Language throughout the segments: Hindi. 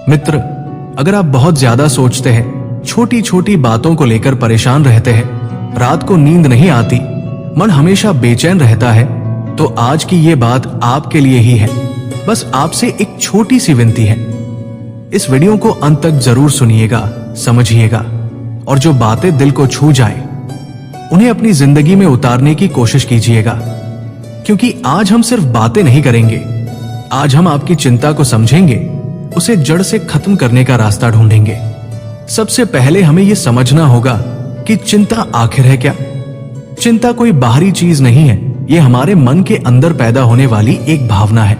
मित्र, अगर आप बहुत ज्यादा सोचते हैं, छोटी छोटी बातों को लेकर परेशान रहते हैं, रात को नींद नहीं आती, मन हमेशा बेचैन रहता है, तो आज की ये बात आपके लिए ही है। बस आपसे एक छोटी सी विनती है, इस वीडियो को अंत तक जरूर सुनिएगा, समझिएगा, और जो बातें दिल को छू जाए उन्हें अपनी जिंदगी में उतारने की कोशिश कीजिएगा। क्योंकि आज हम सिर्फ बातें नहीं करेंगे, आज हम आपकी चिंता को समझेंगे, उसे जड़ से खत्म करने का रास्ता ढूंढेंगे। सबसे पहले हमें यह समझना होगा कि चिंता आखिर है क्या। चिंता कोई बाहरी चीज नहीं है, यह हमारे मन के अंदर पैदा होने वाली एक भावना है।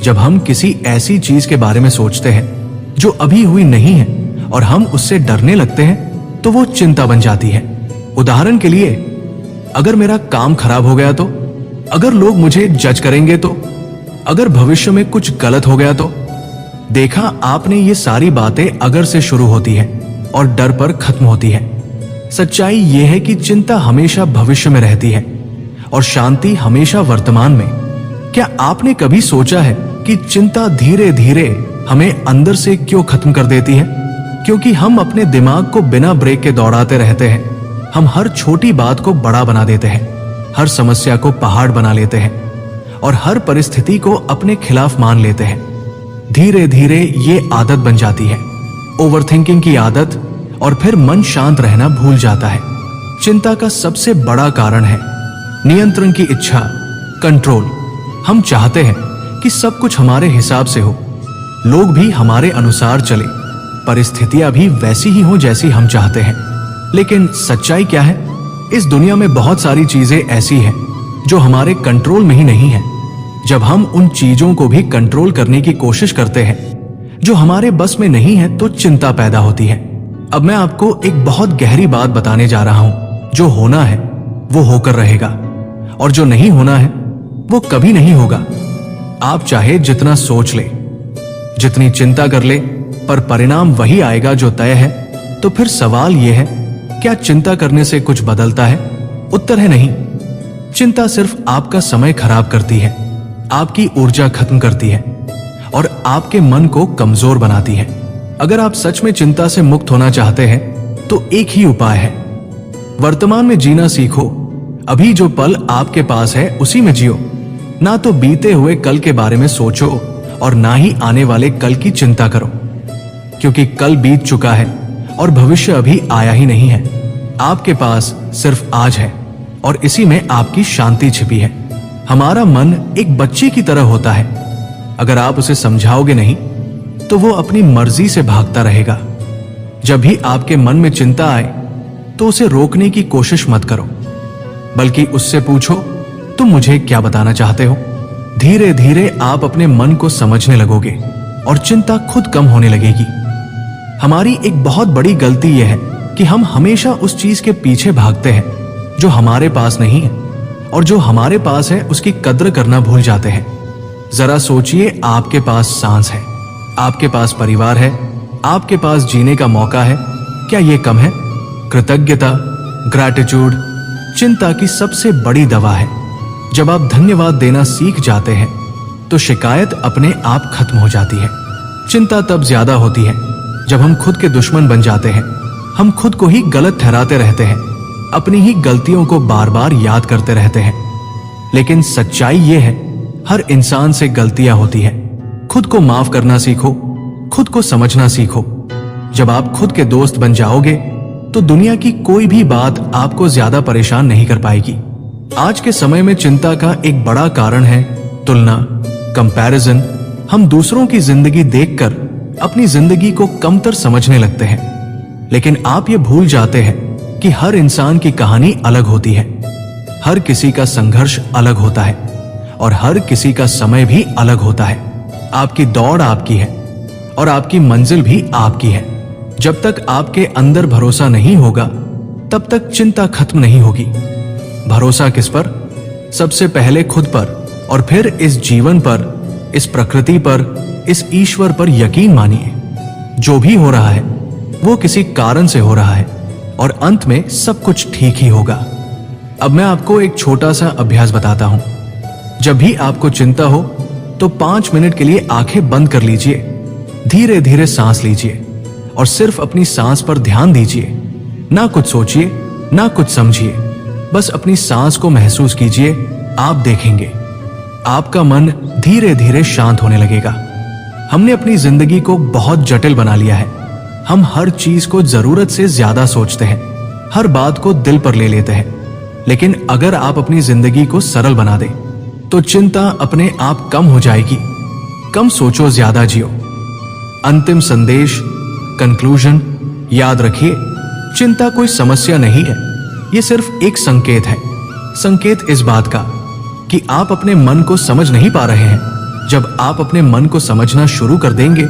जब हम किसी ऐसी चीज के बारे में सोचते हैं जो अभी हुई नहीं है और हम उससे डरने लगते हैं, तो वो चिंता बन जाती है। उदाहरण के लिए, अगर मेरा काम खराब हो गया तो, अगर लोग मुझे जज करेंगे तो, अगर भविष्य में कुछ गलत हो गया तो। देखा आपने, ये सारी बातें अगर से शुरू होती है और डर पर खत्म होती है। सच्चाई यह है कि चिंता हमेशा भविष्य में रहती है और शांति हमेशा वर्तमान में। क्या आपने कभी सोचा है कि चिंता धीरे धीरे हमें अंदर से क्यों खत्म कर देती है? क्योंकि हम अपने दिमाग को बिना ब्रेक के दौड़ाते रहते हैं। हम हर छोटी बात को बड़ा बना देते हैं, हर समस्या को पहाड़ बना लेते हैं और हर परिस्थिति को अपने खिलाफ मान लेते हैं। धीरे धीरे ये आदत बन जाती है, ओवरथिंकिंग की आदत, और फिर मन शांत रहना भूल जाता है। चिंता का सबसे बड़ा कारण है नियंत्रण की इच्छा, कंट्रोल। हम चाहते हैं कि सब कुछ हमारे हिसाब से हो, लोग भी हमारे अनुसार चले, परिस्थितियां भी वैसी ही हो जैसी हम चाहते हैं। लेकिन सच्चाई क्या है? इस दुनिया में बहुत सारी चीजें ऐसी हैं जो हमारे कंट्रोल में ही नहीं है। जब हम उन चीजों को भी कंट्रोल करने की कोशिश करते हैं जो हमारे बस में नहीं है, तो चिंता पैदा होती है। अब मैं आपको एक बहुत गहरी बात बताने जा रहा हूं। जो होना है वो होकर रहेगा और जो नहीं होना है वो कभी नहीं होगा। आप चाहे जितना सोच ले, जितनी चिंता कर ले, पर परिणाम वही आएगा जो तय है। तो फिर सवाल यह है, क्या चिंता करने से कुछ बदलता है? उत्तर है नहीं। चिंता सिर्फ आपका समय खराब करती है, आपकी ऊर्जा खत्म करती है और आपके मन को कमजोर बनाती है। अगर आप सच में चिंता से मुक्त होना चाहते हैं तो एक ही उपाय है, वर्तमान में जीना सीखो। अभी जो पल आपके पास है उसी में जियो। ना तो बीते हुए कल के बारे में सोचो और ना ही आने वाले कल की चिंता करो, क्योंकि कल बीत चुका है और भविष्य अभी आया ही नहीं है। आपके पास सिर्फ आज है और इसी में आपकी शांति छिपी है। हमारा मन एक बच्चे की तरह होता है, अगर आप उसे समझाओगे नहीं तो वो अपनी मर्जी से भागता रहेगा। जब भी आपके मन में चिंता आए तो उसे रोकने की कोशिश मत करो, बल्कि उससे पूछो, तुम मुझे क्या बताना चाहते हो? धीरे धीरे आप अपने मन को समझने लगोगे और चिंता खुद कम होने लगेगी। हमारी एक बहुत बड़ी गलती यह है कि हम हमेशा उस चीज के पीछे भागते हैं जो हमारे पास नहीं है, और जो हमारे पास है उसकी कद्र करना भूल जाते हैं। जरा सोचिए, आपके पास सांस है, आपके पास परिवार है, आपके पास जीने का मौका है। क्या यह कम है? कृतज्ञता, ग्रैटिट्यूड चिंता की सबसे बड़ी दवा है। जब आप धन्यवाद देना सीख जाते हैं तो शिकायत अपने आप खत्म हो जाती है। चिंता तब ज्यादा होती है जब हम खुद के दुश्मन बन जाते हैं। हम खुद को ही गलत ठहराते रहते हैं, अपनी ही गलतियों को बार बार याद करते रहते हैं। लेकिन सच्चाई यह है, हर इंसान से गलतियां होती हैं। खुद को माफ करना सीखो, खुद को समझना सीखो। जब आप खुद के दोस्त बन जाओगे तो दुनिया की कोई भी बात आपको ज्यादा परेशान नहीं कर पाएगी। आज के समय में चिंता का एक बड़ा कारण है तुलना, कंपैरिजन। हम दूसरों की जिंदगी देखकर अपनी जिंदगी को कमतर समझने लगते हैं, लेकिन आप ये भूल जाते हैं कि हर इंसान की कहानी अलग होती है, हर किसी का संघर्ष अलग होता है और हर किसी का समय भी अलग होता है। आपकी दौड़ आपकी है और आपकी मंजिल भी आपकी है। जब तक आपके अंदर भरोसा नहीं होगा तब तक चिंता खत्म नहीं होगी। भरोसा किस पर? सबसे पहले खुद पर और फिर इस जीवन पर, इस प्रकृति पर, इस ईश्वर पर यकीन मानिए। जो भी हो रहा है वो किसी कारण से हो रहा है और अंत में सब कुछ ठीक ही होगा। अब मैं आपको एक छोटा सा अभ्यास बताता हूं। जब भी आपको चिंता हो तो 5 मिनट के लिए आंखें बंद कर लीजिए। धीरे धीरे सांस लीजिए और सिर्फ अपनी सांस पर ध्यान दीजिए। ना कुछ सोचिए, ना कुछ समझिए, बस अपनी सांस को महसूस कीजिए। आप देखेंगे आपका मन धीरे धीरे शांत होने लगेगा। हमने अपनी जिंदगी को बहुत जटिल बना लिया है। हम हर चीज को जरूरत से ज्यादा सोचते हैं, हर बात को दिल पर ले लेते हैं। लेकिन अगर आप अपनी जिंदगी को सरल बना दें तो चिंता अपने आप कम हो जाएगी। कम सोचो, ज्यादा जियो। अंतिम संदेश, कंक्लूजन, याद रखिए, चिंता कोई समस्या नहीं है, ये सिर्फ एक संकेत है। संकेत इस बात का कि आप अपने मन को समझ नहीं पा रहे हैं। जब आप अपने मन को समझना शुरू कर देंगे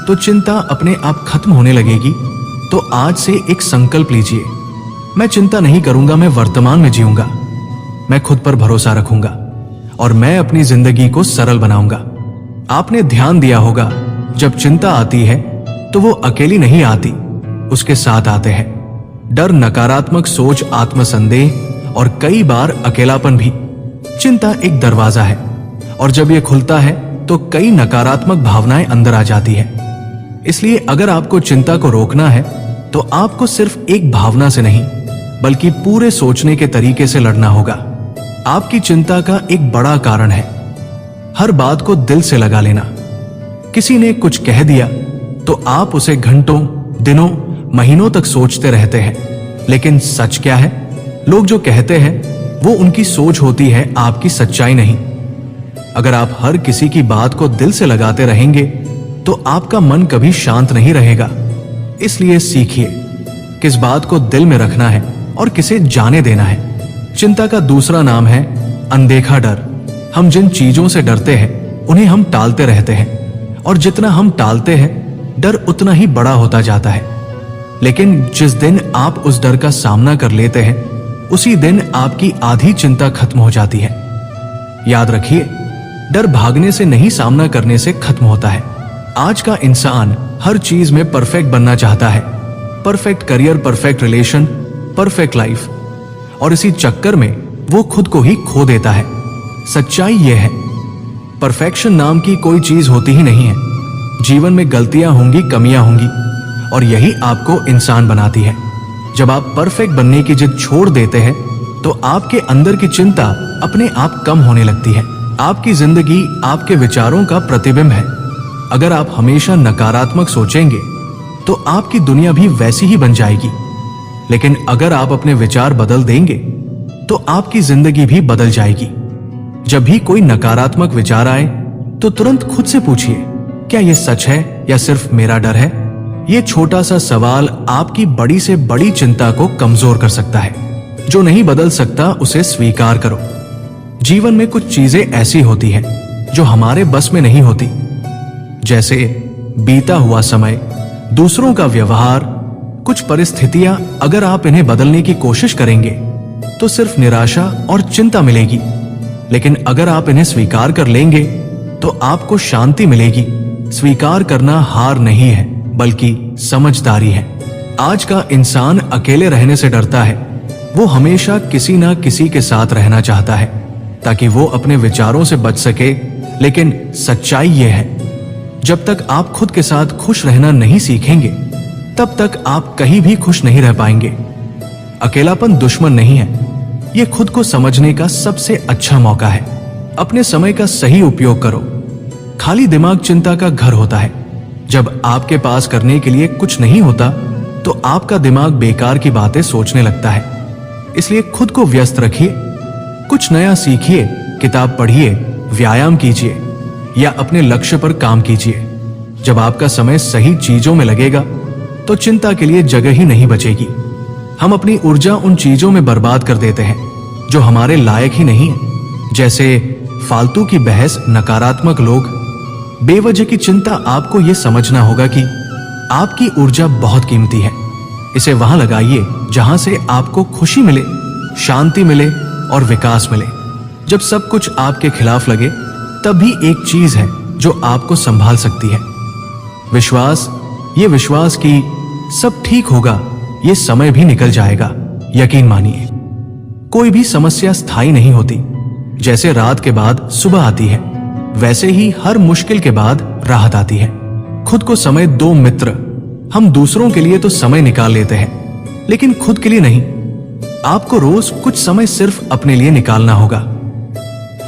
तो चिंता अपने आप खत्म होने लगेगी। तो आज से एक संकल्प लीजिए, मैं चिंता नहीं करूंगा, मैं वर्तमान में जीऊंगा, मैं खुद पर भरोसा रखूंगा और मैं अपनी जिंदगी को सरल बनाऊंगा। आपने ध्यान दिया होगा, जब चिंता आती है तो वो अकेली नहीं आती, उसके साथ आते हैं डर, नकारात्मक सोच, आत्मसंदेह और कई बार अकेलापन भी। चिंता एक दरवाजा है और जब ये खुलता है तो कई नकारात्मक भावनाएं अंदर आ जाती है। इसलिए अगर आपको चिंता को रोकना है तो आपको सिर्फ एक भावना से नहीं बल्कि पूरे सोचने के तरीके से लड़ना होगा। आपकी चिंता का एक बड़ा कारण है हर बात को दिल से लगा लेना। किसी ने कुछ कह दिया तो आप उसे घंटों, दिनों, महीनों तक सोचते रहते हैं। लेकिन सच क्या है? लोग जो कहते हैं वो उनकी सोच होती है, आपकी सच्चाई नहीं। अगर आप हर किसी की बात को दिल से लगाते रहेंगे तो आपका मन कभी शांत नहीं रहेगा। इसलिए सीखिए किस बात को दिल में रखना है और किसे जाने देना है। चिंता का दूसरा नाम है अनदेखा डर। हम जिन चीजों से डरते हैं उन्हें हम टालते रहते हैं और जितना हम टालते हैं डर उतना ही बड़ा होता जाता है। लेकिन जिस दिन आप उस डर का सामना कर लेते हैं उसी दिन आपकी आधी चिंता खत्म हो जाती है। याद रखिए, डर भागने से नहीं, सामना करने से खत्म होता है। आज का इंसान हर चीज में परफेक्ट बनना चाहता है। Perfect career, perfect relation, perfect life, और इसी चक्कर में वो खुद को ही खो देता है। सच्चाई यह है, परफेक्शन नाम की कोई चीज होती ही नहीं है। जीवन में गलतियां होंगी, कमियां होंगी, और यही आपको इंसान बनाती है। जब आप परफेक्ट बनने की जिद छोड़ देते हैं तो आपके अंदर की चिंता अपने आप कम होने लगती है। आपकी जिंदगी आपके विचारों का प्रतिबिंब है। अगर आप हमेशा नकारात्मक सोचेंगे तो आपकी दुनिया भी वैसी ही बन जाएगी। लेकिन अगर आप अपने विचार बदल देंगे तो आपकी जिंदगी भी बदल जाएगी। जब भी कोई नकारात्मक विचार आए तो तुरंत खुद से पूछिए, क्या यह सच है या सिर्फ मेरा डर है? यह छोटा सा सवाल आपकी बड़ी से बड़ी चिंता को कमजोर कर सकता है। जो नहीं बदल सकता उसे स्वीकार करो। जीवन में कुछ चीजें ऐसी होती हैं जो हमारे बस में नहीं होती, जैसे बीता हुआ समय, दूसरों का व्यवहार, कुछ परिस्थितियां। अगर आप इन्हें बदलने की कोशिश करेंगे तो सिर्फ निराशा और चिंता मिलेगी। लेकिन अगर आप इन्हें स्वीकार कर लेंगे तो आपको शांति मिलेगी। स्वीकार करना हार नहीं है बल्कि समझदारी है। आज का इंसान अकेले रहने से डरता है। वो हमेशा किसी ना किसी के साथ रहना चाहता है ताकि वो अपने विचारों से बच सके। लेकिन सच्चाई यह है, जब तक आप खुद के साथ खुश रहना नहीं सीखेंगे तब तक आप कहीं भी खुश नहीं रह पाएंगे। अकेलापन दुश्मन नहीं है, यह खुद को समझने का सबसे अच्छा मौका है। अपने समय का सही उपयोग करो। खाली दिमाग चिंता का घर होता है। जब आपके पास करने के लिए कुछ नहीं होता तो आपका दिमाग बेकार की बातें सोचने लगता है। इसलिए खुद को व्यस्त रखिए, कुछ नया सीखिए, किताब पढ़िए, व्यायाम कीजिए या अपने लक्ष्य पर काम कीजिए। जब आपका समय सही चीजों में लगेगा तो चिंता के लिए जगह ही नहीं बचेगी। हम अपनी ऊर्जा उन चीजों में बर्बाद कर देते हैं जो हमारे लायक ही नहीं है, जैसे फालतू की बहस, नकारात्मक लोग, बेवजह की चिंता। आपको यह समझना होगा कि आपकी ऊर्जा बहुत कीमती है। इसे वहां लगाइए जहां से आपको खुशी मिले, शांति मिले और विकास मिले। जब सब कुछ आपके खिलाफ लगे तब भी एक चीज है जो आपको संभाल सकती है, विश्वास। ये विश्वास कि सब ठीक होगा, ये समय भी निकल जाएगा। यकीन मानिए, कोई भी समस्या स्थायी नहीं होती। जैसे रात के बाद सुबह आती है, वैसे ही हर मुश्किल के बाद राहत आती है। खुद को समय दो मित्र। हम दूसरों के लिए तो समय निकाल लेते हैं, लेकिन खुद के लिए नहीं। आपको रोज कुछ समय सिर्फ अपने लिए निकालना होगा,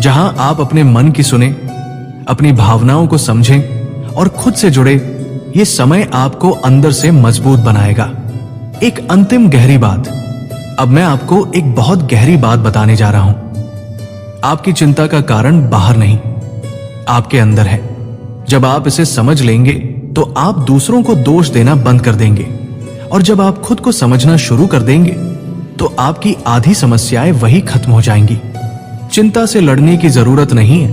जहां आप अपने मन की सुने, अपनी भावनाओं को समझें और खुद से जुड़े। ये समय आपको अंदर से मजबूत बनाएगा। एक अंतिम गहरी बात। अब मैं आपको एक बहुत गहरी बात बताने जा रहा हूं। आपकी चिंता का कारण बाहर नहीं, आपके अंदर है। जब आप इसे समझ लेंगे तो आप दूसरों को दोष देना बंद कर देंगे, और जब आप खुद को समझना शुरू कर देंगे तो आपकी आधी समस्याएं वही खत्म हो जाएंगी। चिंता से लड़ने की जरूरत नहीं है,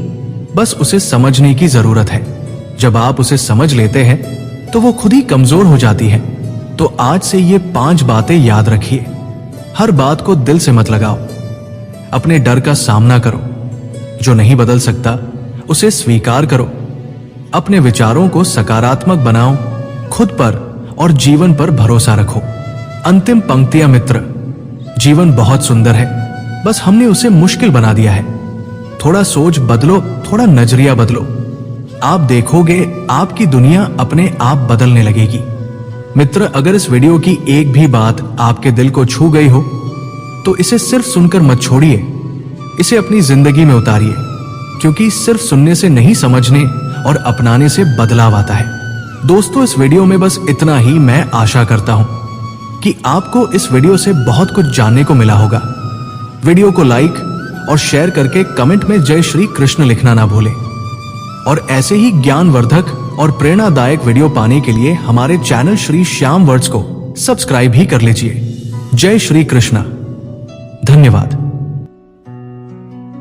बस उसे समझने की जरूरत है। जब आप उसे समझ लेते हैं तो वो खुद ही कमजोर हो जाती है। तो आज से ये 5 बातें याद रखिए। हर बात को दिल से मत लगाओ। अपने डर का सामना करो। जो नहीं बदल सकता उसे स्वीकार करो। अपने विचारों को सकारात्मक बनाओ। खुद पर और जीवन पर भरोसा रखो। अंतिम पंक्तियां मित्र। जीवन बहुत सुंदर है, बस हमने उसे मुश्किल बना दिया है। थोड़ा सोच बदलो, थोड़ा नजरिया बदलो। आप देखोगे आपकी दुनिया अपने आप बदलने लगेगी। मित्र, अगर इस वीडियो की एक भी बात आपके दिल को छू गई हो तो इसे सिर्फ सुनकर मत छोड़िए, इसे अपनी जिंदगी में उतारिए, क्योंकि सिर्फ सुनने से नहीं, समझने और अपनाने से बदलाव आता है। दोस्तों, इस वीडियो में बस इतना ही। मैं आशा करता हूं कि आपको इस वीडियो से बहुत कुछ जानने को मिला होगा। वीडियो को लाइक और शेयर करके कमेंट में जय श्री कृष्ण लिखना ना भूलें। और ऐसे ही ज्ञानवर्धक और प्रेरणादायक वीडियो पाने के लिए हमारे चैनल श्री श्याम वर्ड्स को सब्सक्राइब भी कर लीजिए। जय श्री कृष्ण। धन्यवाद।